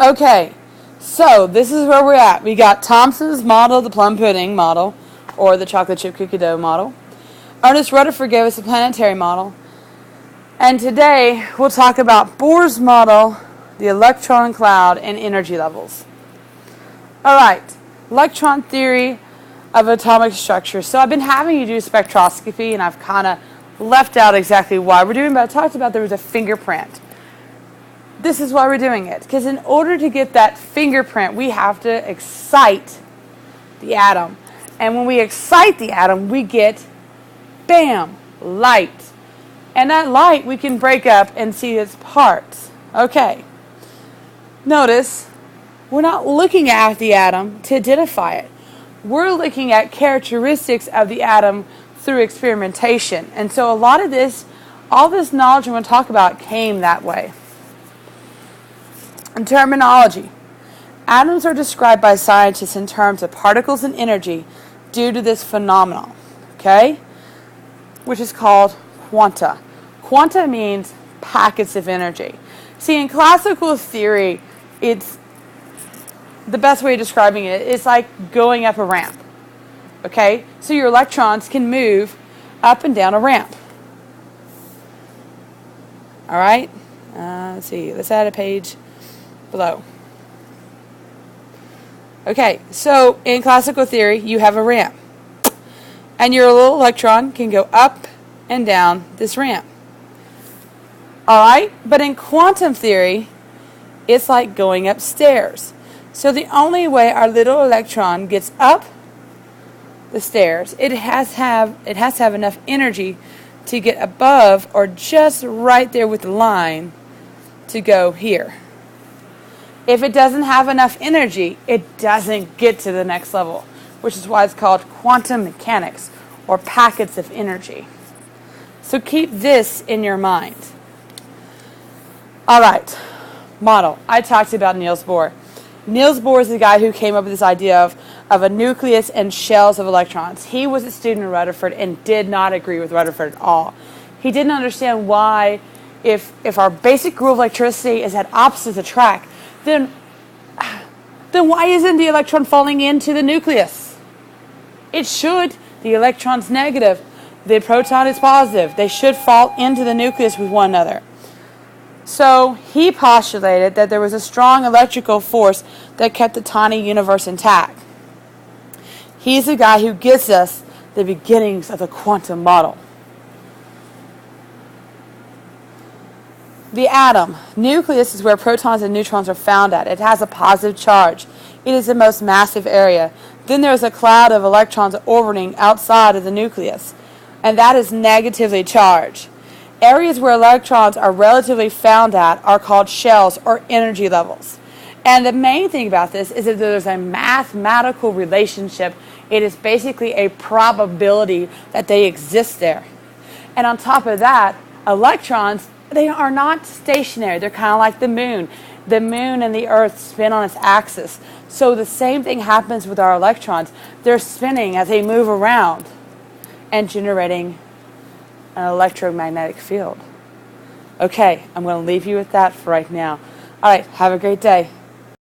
Okay, so this is where we're at. We got Thomson's model, the plum pudding model, or the chocolate chip cookie dough model. Ernest Rutherford gave us a planetary model. And today we'll talk about Bohr's model, the electron cloud, and energy levels. All right, electron theory of atomic structure. So I've been having you do spectroscopy, and I've kind of left out exactly why we're doing it, but I talked about there was a fingerprint. This is why we're doing it, because in order to get that fingerprint, we have to excite the atom. And when we excite the atom, we get, bam, light. And that light we can break up and see its parts. Okay. Notice, we're not looking at the atom to identify it. We're looking at characteristics of the atom through experimentation. And so a lot of this, all this knowledge I'm going to talk about came that way. In terminology, atoms are described by scientists in terms of particles and energy due to this phenomenon, okay, which is called quanta. Quanta means packets of energy. See, in classical theory, it's the best way of describing it is like going up a ramp, okay? So your electrons can move up and down a ramp. All right? Let's see. Let's add a page below. Okay, so in classical theory, you have a ramp. And your little electron can go up and down this ramp. Alright, but in quantum theory, it's like going upstairs. So the only way our little electron gets up the stairs, it has to have enough energy to get above or just right there with the line to go here. If it doesn't have enough energy, it doesn't get to the next level, which is why it's called quantum mechanics, or packets of energy. So keep this in your mind. All right, model. I talked about Niels Bohr. Niels Bohr is the guy who came up with this idea of a nucleus and shells of electrons. He was a student of Rutherford and did not agree with Rutherford at all. He didn't understand why, if our basic rule of electricity is that opposites attract, then why isn't the electron falling into the nucleus? It should. The electron's negative. The proton is positive. They should fall into the nucleus with one another. So he postulated that there was a strong electrical force that kept the tiny universe intact. He's the guy who gives us the beginnings of the quantum model. The atom. Nucleus is where protons and neutrons are found at. It has a positive charge. It is the most massive area. Then there is a cloud of electrons orbiting outside of the nucleus, and that is negatively charged. Areas where electrons are relatively found at are called shells or energy levels. And the main thing about this is that there's a mathematical relationship. It is basically a probability that they exist there. And on top of that, electrons, they are not stationary. They're kind of like the moon. The moon and the earth spin on its axis. So the same thing happens with our electrons. They're spinning as they move around and generating an electromagnetic field. Okay, I'm going to leave you with that for right now. All right, have a great day.